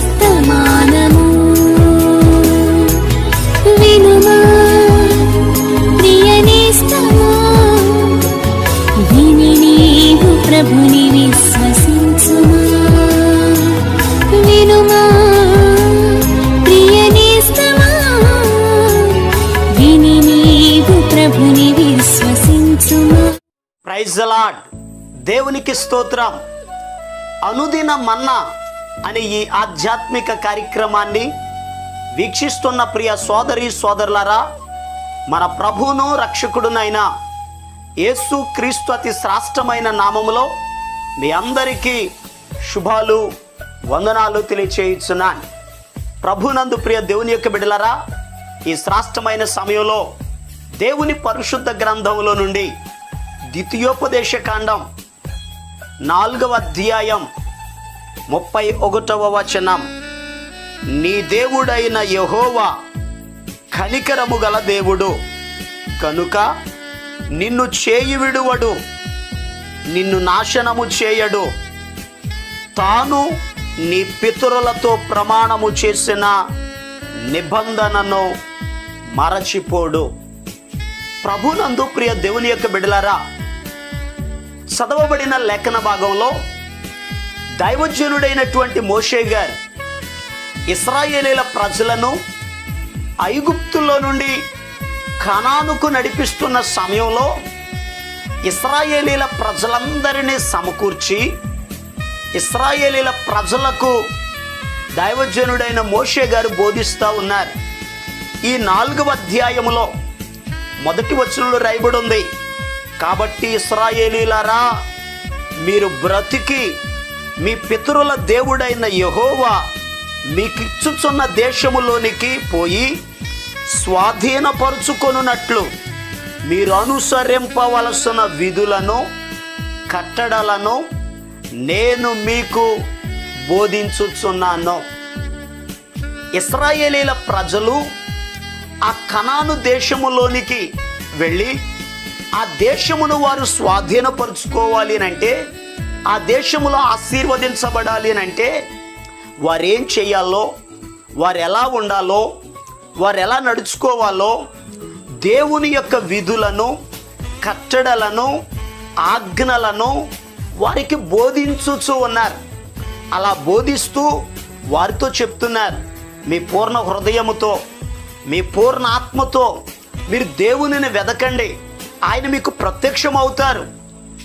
వర్తమానము వినుమా ప్రియ నేస్తమా, విని నీవు ప్రభుని విశ్వసించుమా. వినుమా ప్రియ నేస్తమా, విని నీవు ప్రభుని విశ్వసించుమా. Praise the lord. దేవునికి స్తోత్రం. అనుదిన మన్నా అనే ఈ ఆధ్యాత్మిక కార్యక్రమాన్ని వీక్షిస్తున్న ప్రియ సోదరి సోదరులారా, మన ప్రభువును రక్షకుడునైన యేసు క్రీస్తు అతి శ్రేష్టమైన నామములో మీ అందరికీ శుభాలు వందనాలు తెలియచేయుచున్నాను. ప్రభునందు ప్రియ దేవుని యొక్క బిడ్డలారా, ఈ శ్రేష్టమైన సమయంలో దేవుని పరిశుద్ధ గ్రంథంలో నుండి ద్వితీయోపదేశ కాండం 4వ అధ్యాయం 31వ వచనం, నీ దేవుడైన యెహోవా కనికరము గల దేవుడు కనుక నిన్ను చేయి విడువడు, నిన్ను నాశనము చేయడు, తాను నీ పితరులతో ప్రమాణము చేసిన నిబంధనను మరచిపోడు. ప్రభునందు ప్రియ దేవుని యొక్క బిడ్డలారా, చదవబడిన లేఖన భాగంలో దైవజనుడైనటువంటి మోషే గారు ఇశ్రాయేలీల ప్రజలను ఐగుప్తులో నుండి కనానుకు నడిపిస్తున్న సమయంలో ఇశ్రాయేలీల ప్రజలందరినీ సమకూర్చి ఇశ్రాయేలీల ప్రజలకు దైవజనుడైన మోషే గారు బోధిస్తూ ఉన్నారు. ఈ 4వ అధ్యాయములో మొదటి వచనంలో రాయబడి ఉంది, కాబట్టి ఇశ్రాయేలీలారా, మీరు బ్రతికి మీ పితరుల దేవుడైన యెహోవా మీకిచ్చుచున్న దేశములోనికి పోయి స్వాధీనపరుచుకొనున్నట్లు మీరు అనుసరింపవలసిన విధులను కట్టడలను నేను మీకు బోధించుచున్నాను. ఇశ్రాయేలీల ప్రజలు ఆ కనాను దేశములోనికి వెళ్ళి ఆ దేశమును వారు స్వాధీనపరుచుకోవాలి అంటే, ఆ దేశములో ఆశీర్వదించబడాలి అంటే వారు ఏం చేయాలో, వారు ఎలా ఉండాలో, వారు ఎలా నడుచుకోవాలో దేవుని యొక్క విధులను కట్టడలను ఆజ్ఞలను వారికి బోధించుచూ ఉన్నారు. అలా బోధిస్తూ వారితో చెప్తున్నారు, మీ పూర్ణ హృదయముతో మీ పూర్ణ ఆత్మతో మీరు దేవునిని వెదకండి, ఆయన మీకు ప్రత్యక్షం అవుతారు.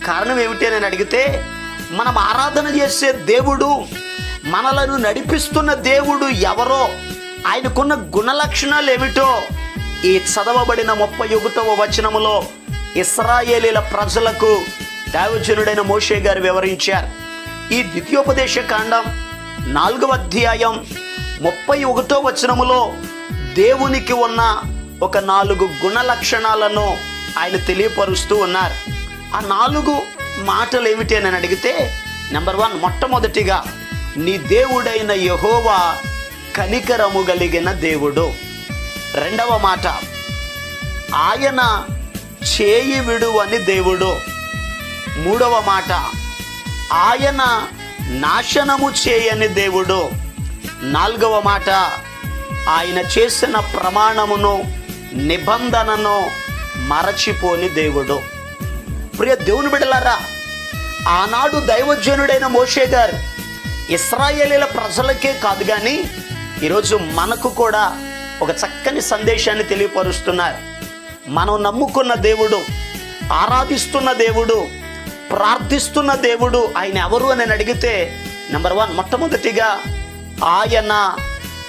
కారణం ఏమిటి అని అడిగితే, మనం ఆరాధన చేసే దేవుడు, మనలను నడిపిస్తున్న దేవుడు ఎవరో, ఆయనకున్న గుణలక్షణాలు ఏమిటో ఈ చదవబడిన 31వ వచనములో ఇశ్రాయేలీల ప్రజలకు దైవజనుడైన మోషే గారు వివరించారు. ఈ ద్వితీయోపదేశ కాండం 4వ అధ్యాయం 31వ వచనములో దేవునికి ఉన్న ఒక 4 గుణ లక్షణాలను ఆయన తెలియపరుస్తూ ఉన్నారు. ఆ 4 మాటలు ఏమిటి అని అడిగితే, నెంబర్ 1, మొట్టమొదటిగా నీ దేవుడైన యెహోవా కనికరము కలిగిన దేవుడు. రెండవ మాట, ఆయన చేయి విడువని దేవుడు. మూడవ మాట, ఆయన నాశనము చేయని దేవుడు. నాలుగవ మాట, ఆయన చేసిన ప్రమాణమును నిబంధనను మరచిపోని దేవుడు. ప్రియ దేవుని బిడ్డలారా, ఆనాడు దైవజనుడైన మోషే గారు ఇశ్రాయేలీల ప్రజలకే కాదు కానీ ఈరోజు మనకు కూడా ఒక చక్కని సందేశాన్ని తెలియపరుస్తున్నారు. మనం నమ్ముకున్న దేవుడు, ఆరాధిస్తున్న దేవుడు, ప్రార్థిస్తున్న దేవుడు ఆయన ఎవరు అని అడిగితే, నెంబర్ 1, మొట్టమొదటిగా ఆయన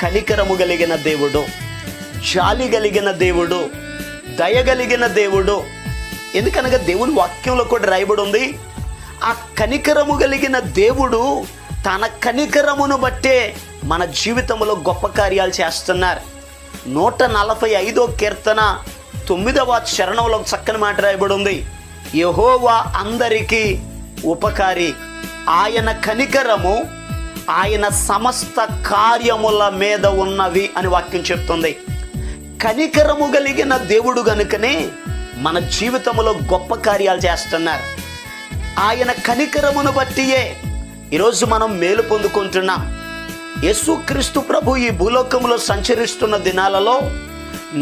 కనికరము కలిగిన దేవుడు, జాలి కలిగిన దేవుడు, దయగలిగిన దేవుడు. ఎందుకనగా దేవుని వాక్యంలో కూడా రాయబడి ఉంది, ఆ కనికరము కలిగిన దేవుడు తన కనికరమును బట్టే మన జీవితంలో గొప్ప కార్యాలు చేస్తున్నారు. 145వ కీర్తన 9వ చరణంలో చక్కని మాట రాయబడి ఉంది, యెహోవా అందరికీ ఉపకారి, ఆయన కనికరము ఆయన సమస్త కార్యముల మీద ఉన్నవి అని వాక్యం చెప్తుంది. కనికరము కలిగిన దేవుడు గనుకనే మన జీవితంలో గొప్ప కార్యాలు చేస్తున్నారు. ఆయన కనికరమును బట్టియే ఈరోజు మనం మేలు పొందుకుంటున్నాం. యేసుక్రీస్తు ప్రభు ఈ భూలోకంలో సంచరిస్తున్న దినాలలో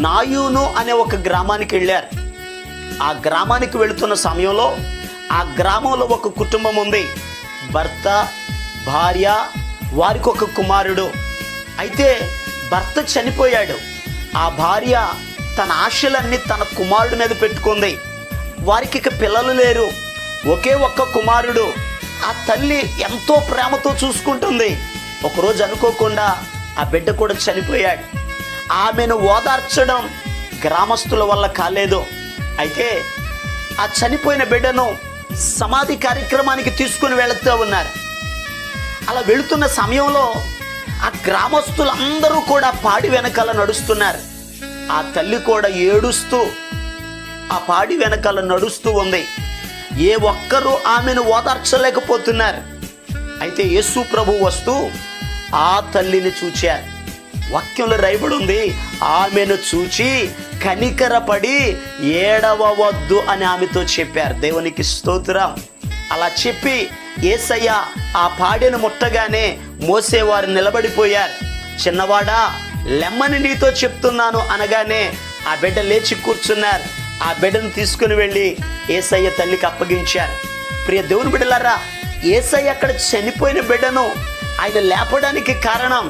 నాయూను అనే ఒక గ్రామానికి వెళ్ళారు. ఆ గ్రామానికి వెళుతున్న సమయంలో ఆ గ్రామంలో ఒక కుటుంబం ఉంది. భర్త, భార్య, వారికి ఒక కుమారుడు. అయితే భర్త చనిపోయాడు. ఆ భార్య తన ఆశలన్నీ తన కుమారుడి మీద పెట్టుకుంది. వారికి ఇక పిల్లలు లేరు, ఒకే ఒక్క కుమారుడు. ఆ తల్లి ఎంతో ప్రేమతో చూసుకుంటుంది. ఒకరోజు అనుకోకుండా ఆ బిడ్డ కూడా చనిపోయాడు. ఆమెను ఓదార్చడం గ్రామస్తుల వల్ల కాలేదు. అయితే ఆ చనిపోయిన బిడ్డను సమాధి కార్యక్రమానికి తీసుకుని వెళుతూ ఉన్నారు. అలా వెళుతున్న సమయంలో ఆ గ్రామస్తులందరూ కూడా పాడి వెనకాల నడుస్తున్నారు. ఆ తల్లి కూడా ఏడుస్తూ ఆ పాడి వెనకాల నడుస్తూ ఉంది. ఏ ఒక్కరూ ఆమెను ఓదార్చలేకపోతున్నారు. అయితే యేసు ప్రభు వస్తూ ఆ తల్లిని చూచారు. వాక్యంలో రాయబడి ఉంది, ఆమెను చూచి కనికరపడి ఏడవవద్దు అని ఆమెతో చెప్పారు. దేవునికి స్తోత్రం. అలా చెప్పి యేసయ్య ఆ పాడెను ముట్టగానే మోసేవారు నిలబడిపోయారు. చిన్నవాడా, లెమ్మని నీతో చెప్తున్నాను అనగానే ఆ బిడ్డ లేచి కూర్చున్నారు. ఆ బిడ్డను తీసుకుని వెళ్ళి యేసయ్య తల్లికి అప్పగించారు. ప్రియ దేవుని బిడ్డలారా, యేసయ్య అక్కడ చనిపోయిన బిడ్డను ఆయన లేపడానికి కారణం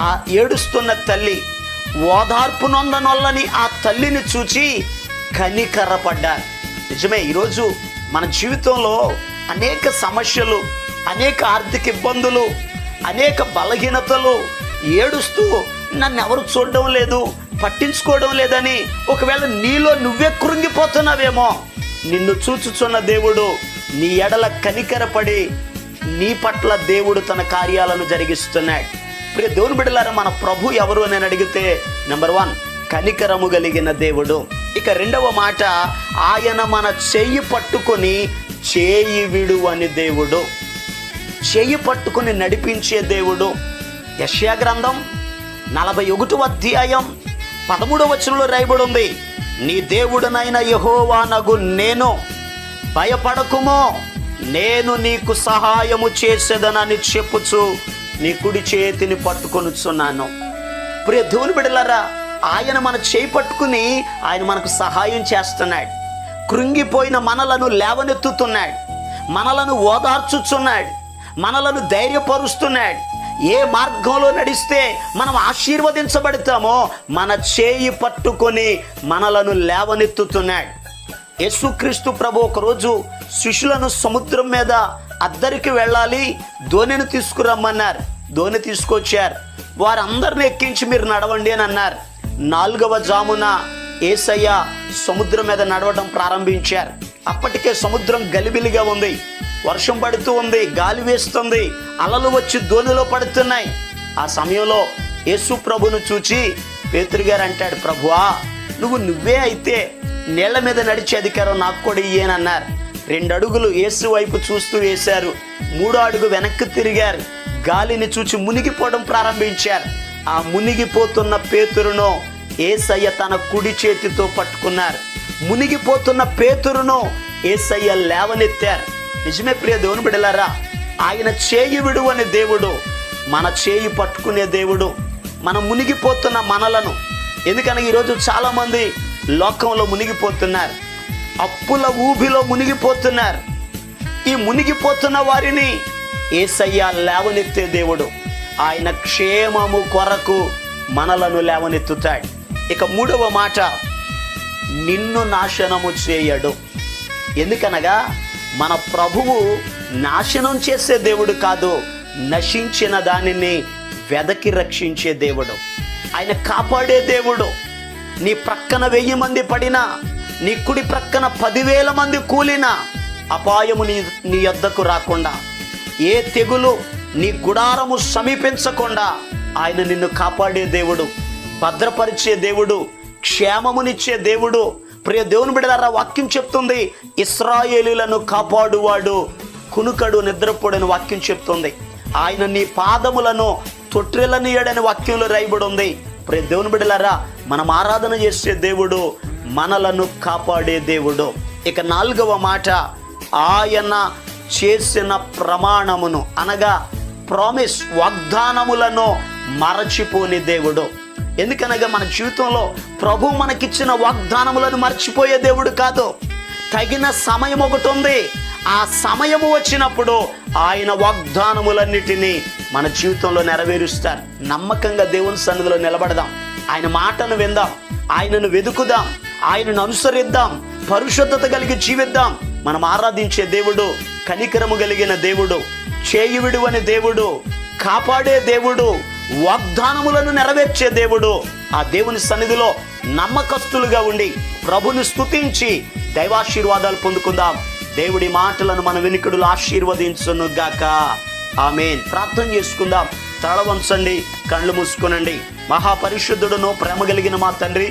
ఆ ఏడుస్తున్న తల్లి. ఓదార్పు నొందనొల్లని ఆ తల్లిని చూచి కనికరపడ్డారు. నిజమే, ఈరోజు మన జీవితంలో అనేక సమస్యలు, అనేక ఆర్థిక ఇబ్బందులు, అనేక బలహీనతలు, ఏడుస్తూ నన్ను ఎవరు చూడడం లేదు, పట్టించుకోవడం లేదని ఒకవేళ నీలో నువ్వే కృంగిపోతున్నావేమో. నిన్ను చూచుచున్న దేవుడు నీ ఎడల కనికరపడి నీ పట్ల దేవుడు తన కార్యాలను జరిగిస్తున్నాడు. ప్రియ దేవుని బిడ్డలారా, మన ప్రభు ఎవరు అని అడిగితే నెంబర్ 1 కనికరము కలిగిన దేవుడు. ఇక రెండవ మాట, ఆయన మన చెయ్యి పట్టుకొని చేయి విడువని దేవుడు. చెయ్యి పట్టుకుని నడిపించే దేవుడు. యెషయా గ్రంథం 41వ అధ్యాయం 13వ వచనంలో రాయబడి ఉంది, నీ దేవుడనైన యెహోవానగు నేను, భయపడకుమో, నేను నీకు సహాయము చేసేదనని చెప్పుచు నీ కుడి చేతిని పట్టుకొనుచున్నాను. ప్రియ దేవుని బిడ్డలారా, ఆయన మన చేయి పట్టుకుని ఆయన మనకు సహాయం చేస్తున్నాడు. కృంగిపోయిన మనలను లేవనెత్తుతున్నాడు, మనలను ఓదార్చుచున్నాడు, మనలను ధైర్యపరుస్తున్నాడు. ఏ మార్గంలో నడిస్తే మనం ఆశీర్వదించబడతామో మన చేయి పట్టుకొని మనలను లేవనెత్తుతున్నాడు. యేసుక్రీస్తు ప్రభు ఒకరోజు శిష్యులను సముద్రం మీద అద్దరికి వెళ్ళాలి, దోణిని తీసుకురమ్మన్నారు. దోణి తీసుకొచ్చారు. వారందరిని ఎక్కించి మీరు నడవండి అని అన్నారు. 4వ జామున యేసయ్య సముద్రం మీద నడవడం ప్రారంభించారు. అప్పటికే సముద్రం గలిబిలిగా ఉంది, వర్షం పడుతూ ఉంది, గాలి వేస్తుంది, అలలు వచ్చి దోణిలో పడుతున్నాయి. ఆ సమయంలో యేసు ప్రభును చూచి పేతురు గారు అంటాడు, ప్రభువా, నువ్వే అయితే నీళ్ల మీద నడిచే అధికారం నాకు కూడా ఇయ్యేనన్నారు. 2 అడుగులు యేసు వైపు చూస్తూ వేశారు. 3వ అడుగు వెనక్కి తిరిగారు. గాలిని చూచి మునిగిపోవడం ప్రారంభించారు. ఆ మునిగిపోతున్న పేతురును యేసయ్య తన కుడి చేతితో పట్టుకున్నారు. మునిగిపోతున్న పేతురును యేసయ్య లేవనెత్తారు. నిజమే ప్రియ దేవుని బిడ్డలారా, ఆయన చేయి విడువని దేవుడు, మన చేయి పట్టుకునే దేవుడు. మనం మునిగిపోతున్న మనలను, ఎందుకని ఈరోజు చాలామంది లోకంలో మునిగిపోతున్నారు, అప్పుల ఊబిలో మునిగిపోతున్నారు. ఈ మునిగిపోతున్న వారిని యేసయ్య లేవనెత్తే దేవుడు. ఆయన క్షేమము కొరకు మనలను లేవనెత్తుతాడు. ఇక 3వ మాట, నిన్ను నాశనము చేయడు. ఎందుకనగా మన ప్రభువు నాశనం చేసే దేవుడు కాదు, నశించిన దానిని వెదకి రక్షించే దేవుడు. ఆయన కాపాడే దేవుడు. నీ ప్రక్కన 1000 మంది పడినా, నీ కుడి ప్రక్కన 10,000 మంది కూలినా అపాయము నీ యొద్దకు రాకుండా, ఏ తెగులు నీ గుడారము సమీపించకుండా ఆయన నిన్ను కాపాడే దేవుడు, భద్రపరిచే దేవుడు, క్షేమమునిచ్చే దేవుడు. ప్రియ దేవుని బిడ్డలారా, వాక్యం చెప్తుంది, ఇశ్రాయేలీయులను కాపాడువాడు కునుకడు నిద్రపోడని వాక్యం చెప్తుంది. ఆయన నీ పాదములను తొట్టిల్లనీయడని వాక్యంలో రాయబడి ఉంది. ప్రియ దేవుని బిడ్డలారా, మనం ఆరాధన చేసే దేవుడు మనలను కాపాడే దేవుడు. ఇక 4వ మాట, ఆయన చేసిన ప్రమాణమును, అనగా ప్రామిస్, వాగ్దానములను మరచిపోని దేవుడు. ఎందుకనగా మన జీవితంలో ప్రభు మనకిచ్చిన వాగ్దానములను మర్చిపోయే దేవుడు కాదు. తగిన సమయం ఒకటి ఉంది. ఆ సమయము వచ్చినప్పుడు ఆయన వాగ్దానములన్నిటినీ మన జీవితంలో నెరవేరుస్తారు. నమ్మకంగా దేవుని సన్నిధిలో నిలబడదాం, ఆయన మాటను విందాం, ఆయనను వెతుకుదాం, ఆయనను అనుసరిద్దాం, పరిశుద్ధత కలిగి జీవిద్దాం. మనం ఆరాధించే దేవుడు కనికరము కలిగిన దేవుడు, చేయి విడువని దేవుడు, కాపాడే దేవుడు, వాగ్దానములను నెరవేర్చే దేవుడు. ఆ దేవుని సన్నిధిలో నమ్మకస్తులుగా ఉండి ప్రభుని స్తుతించి దైవాశీర్వాదాలు పొందుకుందాం. దేవుడి మాటలను మన వినికిడులు ఆశీర్వదించును గాక. ఆమేన్. ప్రార్థన చేసుకుందాం. తల వంచండి, కళ్ళు మూసుకునండి. మహాపరిశుద్ధుడును ప్రేమ కలిగిన మా తండ్రి,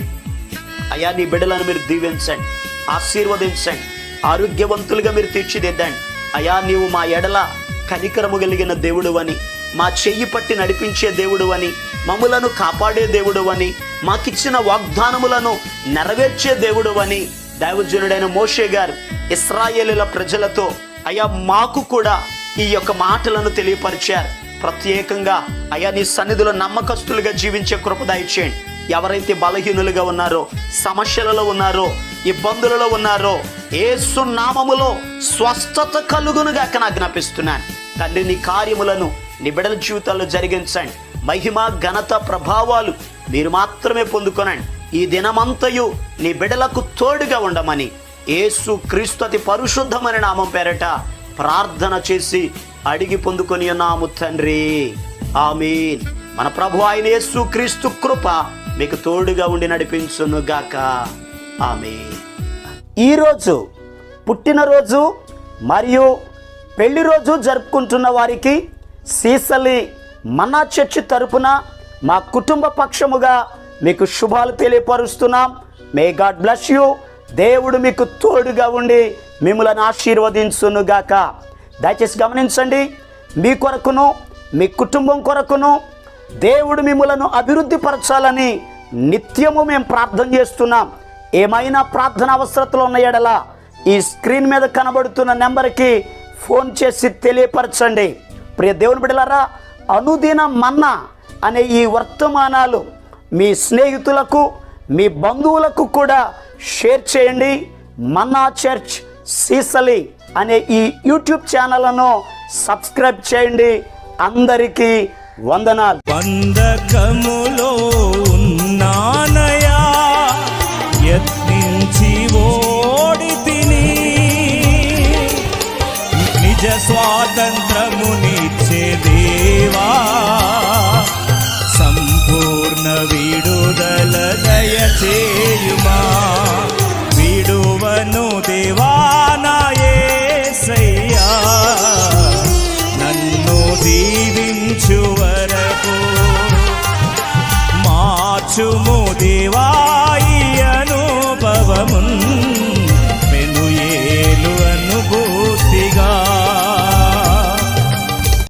అయ్యా నీ బిడ్డలను మీరు దీవించండి, ఆశీర్వదించండి, ఆరోగ్యవంతులుగా మీరు తీర్చిదిద్దండి. అయ్యా నీవు మా ఎడల కనికరము కలిగిన దేవుడు అని, మా చెయ్యి పట్టి నడిపించే దేవుడు అని, మమ్ములను కాపాడే దేవుడు అని, మాకిచ్చిన వాగ్దానములను నెరవేర్చే దేవుడు అని దైవజనుడైన మోషే గారు ఇశ్రాయేలుల ప్రజలతో అయ్యా మాకు కూడా ఈ యొక్క మాటలను తెలియపరిచారు. ప్రత్యేకంగా అయ్యా నీ సన్నిధిలో నమ్మకస్తులుగా జీవించే కృప దయచేయండి. ఎవరైతే బలహీనులుగా ఉన్నారో, సమస్యలలో ఉన్నారో, ఇబ్బందులలో ఉన్నారో, యేసు నామములో స్వస్థత కలుగునుగాక ఆజ్ఞాపిస్తున్నాను. తండ్రి నీ కార్యములను నీ బిడ్డల జీవితాల్లో జరిగించండి. మహిమ, ఘనత, ప్రభావాలు మీరు మాత్రమే పొందుకొనండి. ఈ దినమంతయు నీ బిడ్డలకు తోడుగా ఉండమని యేసు క్రీస్తు అతి పరిశుద్ధమైన నామం పేరట ప్రార్థన చేసి అడిగి పొందుకొని ఉన్నాము తండ్రి. ఆమేన్. మన ప్రభు అయిన యేసు క్రీస్తు కృప మీకు తోడుగా ఉండి నడిపించును గాక. ఆమేన్. ఈరోజు పుట్టినరోజు మరియు పెళ్లి రోజు జరుపుకుంటున్న వారికి సీసలి మన్నా చర్చి తరపున మా కుటుంబ పక్షముగా మీకు శుభాలు తెలియపరుస్తున్నాం. May God bless you. దేవుడు మీకు తోడుగా ఉండి మిమ్మల్ని ఆశీర్వదించును గాక. దయచేసి గమనించండి, మీ కొరకును మీ కుటుంబం కొరకును దేవుడు మిమ్మలను అభివృద్ధి పరచాలని నిత్యము మేము ప్రార్థన చేస్తున్నాం. ఏమైనా ప్రార్థన అవసరతలు ఉన్న ఎడల ఈ స్క్రీన్ మీద కనబడుతున్న నెంబర్కి ఫోన్ చేసి తెలియపరచండి. ప్రియ దేవుని బిడ్డలారా, అనుదిన మన్నా అనే ఈ వర్తమానాలు మీ స్నేహితులకు, మీ బంధువులకు కూడా షేర్ చేయండి. మన్నా చర్చ్ సీసలి అనే ఈ యూట్యూబ్ ఛానల్ను సబ్స్క్రైబ్ చేయండి. అందరికీ వందనాలు. బంధకములో ఉన్నానయా, యత్నించి ఓడితిని, నిజ స్వాతంత్రమునిచ్చే దేవా, సంపూర్ణ విడుదల దయచేయుమా. విడువను దేవా నా యేసయ్యా, నన్ను దీవించు వరకు మార్చుము దేవా